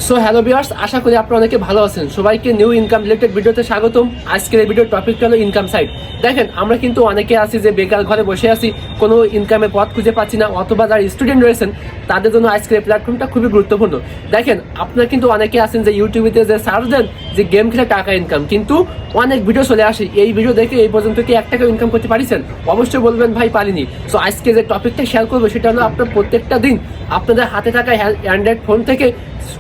So hello viewers, আশা করি আপনারা অনেকে ভালো আছেন। সবাইকে নিউ ইনকাম রিলেটেড ভিডিওতে স্বাগতম। আজকের এই ভিডিওর টপিকটা হলো ইনকাম সাইট। দেখেন, আমরা কিন্তু অনেকে আছি যে বেকার ঘরে বসে আছি, কোনো ইনকামের পথ খুঁজে পাচ্ছি না, অথবা যারা স্টুডেন্ট রয়েছেন তাদের জন্য আজকের এই প্ল্যাটফর্মটা খুবই গুরুত্বপূর্ণ। দেখেন, আপনারা কিন্তু অনেকে আছেন যে ইউটিউবেতে যে সার্চ দেন যে গেম খেলে টাকা ইনকাম, কিন্তু অনেক ভিডিও চলে আসে। এই ভিডিও দেখে এই পর্যন্ত কি 1 টাকা ইনকাম করতে পারিছেন? অবশ্যই বলবেন ভাই পারিনি। সো আজকে যে টপিকটা শেয়ার করবো সেটা হলো আপনার প্রত্যেকটা দিন আপনাদের হাতে থাকা অ্যান্ড্রয়েড ফোন থেকে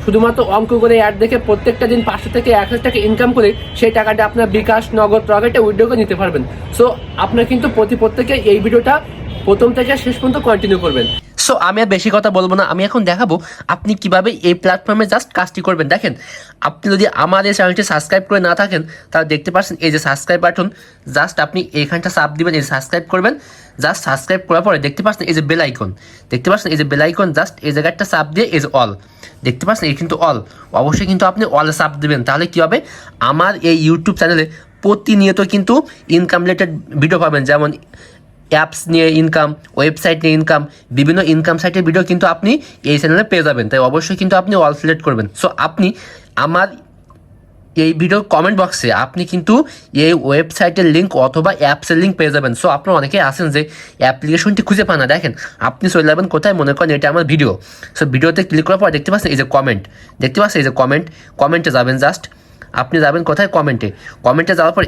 শুধুমাত্র অঙ্ক করে অ্যাড দেখে প্রত্যেকটা দিন 500 থেকে 1000 টাকা ইনকাম করে সেই টাকাটা আপনার বিকাশ, নগদ, রকেটে উইথড্র করে নিতে পারবেন। সো আপনার কিন্তু প্রত্যেকে এই ভিডিওটা প্রথম থেকে শেষ পর্যন্ত কন্টিনিউ করবেন। সো আমি আর বেশি কথা বলবো না, আমি এখন দেখাবো আপনি কিভাবে এই প্ল্যাটফর্মে জাস্ট কাজটি করবেন। দেখেন, আপনি যদি আমার এই চ্যানেলটি সাবস্ক্রাইব করে না থাকেন তাহলে দেখতে পাচ্ছেন এই যে সাবস্ক্রাইব বাটন, জাস্ট আপনি এইখানটা চাপ দিবেন, এই সাবস্ক্রাইব করবেন। জাস্ট সাবস্ক্রাইব করার পরে দেখতে পাচ্ছেন এই যে বেল আইকন, দেখতে পাচ্ছেন এই যে বেল আইকন, জাস্ট এই জায়গাটা চাপ দিয়ে এই যে অল, দেখতে পাচ্ছেন এই কিন্তু অল, অবশ্যই কিন্তু আপনি অল চাপ দিবেন। তাহলে কী হবে, আমার এই ইউটিউব চ্যানেলে প্রতিনিয়ত কিন্তু ইনকাম রিলেটেড ভিডিও পাবেন, যেমন অ্যাপস নিয়ে ইনকাম, ওয়েবসাইট নিয়ে ইনকাম, বিভিন্ন ইনকাম সাইটের ভিডিও কিন্তু আপনি এই চ্যানেলে পেয়ে যাবেন। তাই অবশ্যই কিন্তু আপনি অল সিলেক্ট করবেন। সো আপনি আমার এই ভিডিওর কমেন্ট বক্সে আপনি কিন্তু এই ওয়েবসাইটের লিঙ্ক অথবা অ্যাপসের লিঙ্ক পেয়ে যাবেন। সো আপনারা অনেকেই আছেন যে অ্যাপ্লিকেশনটি খুঁজে পান না। দেখেন, আপনি চলে যাবেন কোথায়, মনে করেন এটা আমার ভিডিও। সো ভিডিওতে ক্লিক করার পর দেখতে পাচ্ছেন এই যে কমেন্ট, দেখতে পাচ্ছেন এই যে কমেন্টে যাবেন। জাস্ট আপনি যাবেন কোথায়, কমেন্টে যাওয়ার পর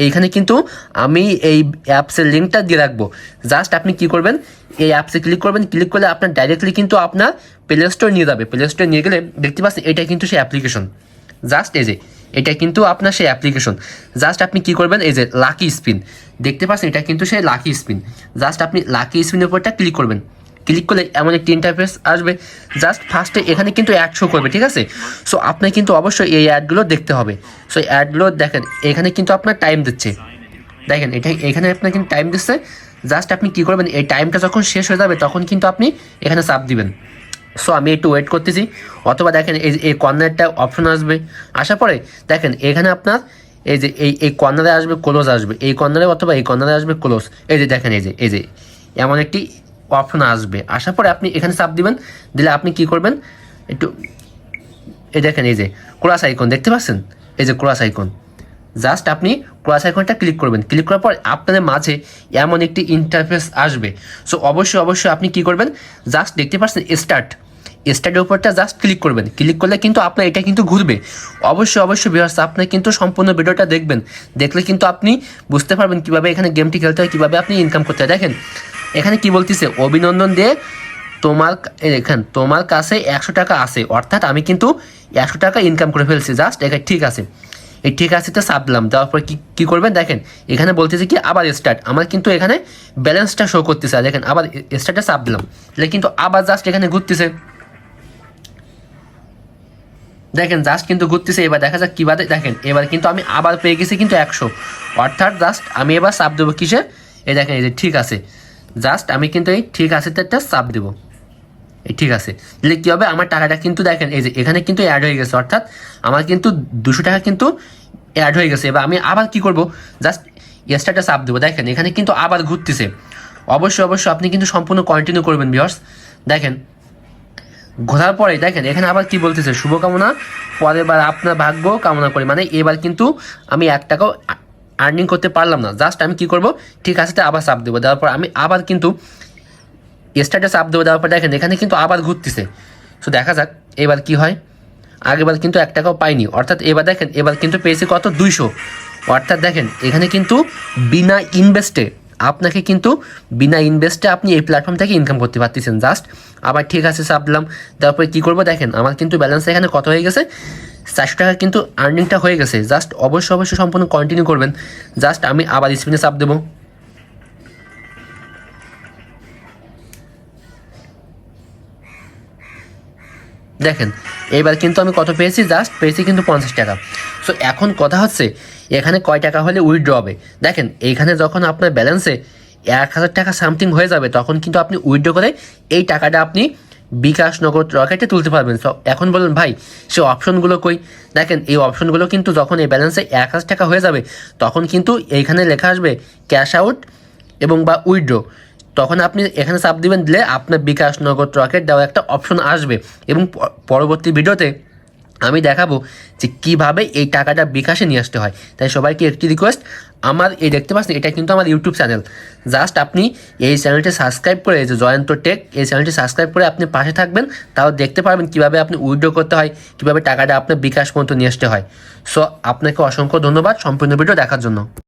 এইখানে কিন্তু আমি এই অ্যাপসের লিঙ্কটা দিয়ে রাখবো। জাস্ট আপনি কি করবেন, এই অ্যাপসে ক্লিক করবেন, ক্লিক করলে আপনার ডাইরেক্টলি কিন্তু আপনার প্লে স্টোর নিয়ে যাবে। প্লে স্টোরে নিয়ে গেলে দেখতে পাচ্ছেন এটা কিন্তু সেই অ্যাপ্লিকেশন, জাস্ট এই যে এটা কিন্তু আপনার সেই অ্যাপ্লিকেশন। জাস্ট আপনি কি করবেন, এই যে লাকি স্পিন, দেখতে পাচ্ছেন এটা কিন্তু সেই লাকি স্পিন। জাস্ট আপনি লাকি স্পিনের উপরটা ক্লিক করবেন, ক্লিক করলে এমন একটি ইন্টারফেস আসবে। জাস্ট ফার্স্টে এখানে কিন্তু অ্যাড শো করবে, ঠিক আছে। সো আপনার কিন্তু অবশ্যই এই অ্যাডগুলো দেখতে হবে। সো অ্যাডগুলো দেখেন, এখানে কিন্তু আপনার টাইম দিচ্ছে, দেখেন এখানে আপনার কিন্তু টাইম দিচ্ছে। জাস্ট আপনি কী করবেন, এই টাইমটা যখন শেষ হয়ে যাবে তখন কিন্তু আপনি এখানে চাপ দিবেন। সো আমি একটু ওয়েট করতেছি, অথবা দেখেন এই কর্নারটা অপশন আসবে, আসার পরে দেখেন এখানে আপনার এই যে এই কর্নারে আসবে ক্লোজ আসবে, এই কর্নারে অথবা এই কর্নারে আসবে ক্লোজ। এই যে দেখেন এই যে এমন একটি অপশন আসবে, আসার পরে আপনি এখানে চাপ দিবেন। দিলে আপনি কি করবেন, একটু এই দেখেন এই যে ক্রস আইকন, দেখতে পাচ্ছেন এই যে ক্রস আইকন। জাস্ট আপনি ক্রস আইকনটা ক্লিক করবেন, ক্লিক করার পর আপনাদের মাঝে এমন একটি ইন্টারফেস আসবে। সো অবশ্যই আপনি কি করবেন, জাস্ট দেখতে পাচ্ছেন স্টার্টের উপরটা জাস্ট ক্লিক করবেন, ক্লিক করলে কিন্তু আপনার এটা কিন্তু ঘুরবে। অবশ্যই ভিউয়ার্স, আপনি কিন্তু সম্পূর্ণ ভিডিওটা দেখবেন, দেখলে কিন্তু আপনি বুঝতে পারবেন কীভাবে এখানে গেমটি খেলতে হয়, কীভাবে আপনি ইনকাম করতে হয়। দেখেন এখানে কি বলতেছে, অভিনন্দন দিয়ে তোমার কাছে 100 টাকা আছে, অর্থাৎ আমি কিন্তু 100 টাকা ইনকাম করে ফেলছি। জাস্ট এখানে ঠিক আছে, এই ঠিক আছে তো চাপ দিলাম। দেওয়ার পর কী করবেন, দেখেন এখানে বলতেছে কি আবার স্টার্ট, আমার কিন্তু এখানে ব্যালেন্সটা শো করতেছে। দেখেন আবার স্টার্টে চাপ দিলাম, তাহলে কিন্তু আবার জাস্ট এখানে ঘুরতেছে। দেখেন জাস্ট কিন্তু ঘুরতেছে। এবার দেখা যাক কীভাবে, দেখেন এবার কিন্তু আমি আবার পেয়ে গেছি কিন্তু 100, অর্থাৎ জাস্ট আমি এবার চাপ দেবো কিসে, এই দেখেন এই যে ঠিক আছে। জাস্ট আমি কিন্তু এই ঠিক আছে তো একটা চাপ দেবো, এই ঠিক আছে দিলে কী হবে, আমার টাকাটা কিন্তু দেখেন এই যে এখানে কিন্তু অ্যাড হয়ে গেছে, অর্থাৎ আমার কিন্তু 200 টাকা কিন্তু অ্যাড হয়ে গেছে। এবার আমি আবার কি করব, জাস্ট স্টার্টে চাপ দেবো। দেখেন এখানে কিন্তু আবার ঘুরতেছে। অবশ্যই আপনি কিন্তু সম্পূর্ণ কন্টিনিউ করবেন ভিউয়ার্স। দেখেন ঘোরার পরে দেখেন এখানে আবার কি বলতেছে, শুভকামনা, পরের বার আপনার ভাগ্য কামনা করি। মানে এবার কিন্তু আমি 1 টাকাও আর্নিং করতে পারলাম না। জাস্ট আমি কি করব, ঠিক আছে আবার চাপ দেবো। দেওয়ার পর আমি আবার কিন্তু স্টার্টে চাপ দেবো। দেওয়ার পর দেখেন এখানে কিন্তু আবার ঘুরতেছে। সো দেখা যাক এবার কি হয়। আগেবার কিন্তু 1 টাকাও পাইনি, অর্থাৎ এবার দেখেন এবার কিন্তু পেয়েছি কত, 200। অর্থাৎ দেখেন এখানে কিন্তু বিনা ইনভেস্টে আপনি এই প্ল্যাটফর্ম থেকে ইনকাম করতে পারতেছেন। জাস্ট আবার ঠিক আছে চাপ দিলাম। তারপরে কী করবো, দেখেন আমার কিন্তু ব্যালেন্স এখানে কত হয়ে গেছে, 400 টাকা কিন্তু আর্নিংটা হয়ে গেছে। জাস্ট অবশ্যই সম্পূর্ণ কন্টিনিউ করবেন। জাস্ট আমি আবার স্পিনে চাপ দেবো। দেখেন এইবার কিন্তু আমি কত পেয়েছি, জাস্ট পেয়েছি কিন্তু 50 টাকা। সো এখন কথা হচ্ছে এখানে কয় টাকা হলে উইথড্র হবে। দেখেন এইখানে যখন আপনার ব্যালেন্সে 1000 টাকা সামথিং হয়ে যাবে তখন কিন্তু আপনি উইথড্র করে এই টাকাটা আপনি বিকাশ, নগদ, রকেটে তুলতে পারবেন। সো এখন বলুন ভাই সে অপশনগুলো কই, দেখেন এই অপশনগুলো কিন্তু যখন এই ব্যালেন্সে 1000 টাকা হয়ে যাবে তখন কিন্তু এইখানে লেখা আসবে ক্যাশ আউট এবং বা উইথড্র। তখন আপনি এখানে চাপ দিবেন, দিলে আপনার বিকাশ, নগদ, রকেট দেওয়া একটা অপশন আসবে। এবং পরবর্তী ভিডিওতে আমি দেখাবো যে কিভাবে এই টাকাটা বিকাশে নিয়ে আসতে হয়। তাই সবাইকে একটি রিকোয়েস্ট, আমার এই দেখতে পাচ্ছেন এটা কিন্তু আমার ইউটিউব চ্যানেল, জাস্ট আপনি এই চ্যানেলটি সাবস্ক্রাইব করে, এই যে জয়ন্ত টেক এই চ্যানেলটি সাবস্ক্রাইব করে আপনি পাশে থাকবেন, তাও দেখতে পারবেন কিভাবে আপনি উইথড্র করতে হয়, কিভাবে টাকাটা আপনার বিকাশ পর্যন্ত নিয়ে আসতে হয়। সো আপনাকে অসংখ্য ধন্যবাদ সম্পূর্ণ ভিডিও দেখার জন্য।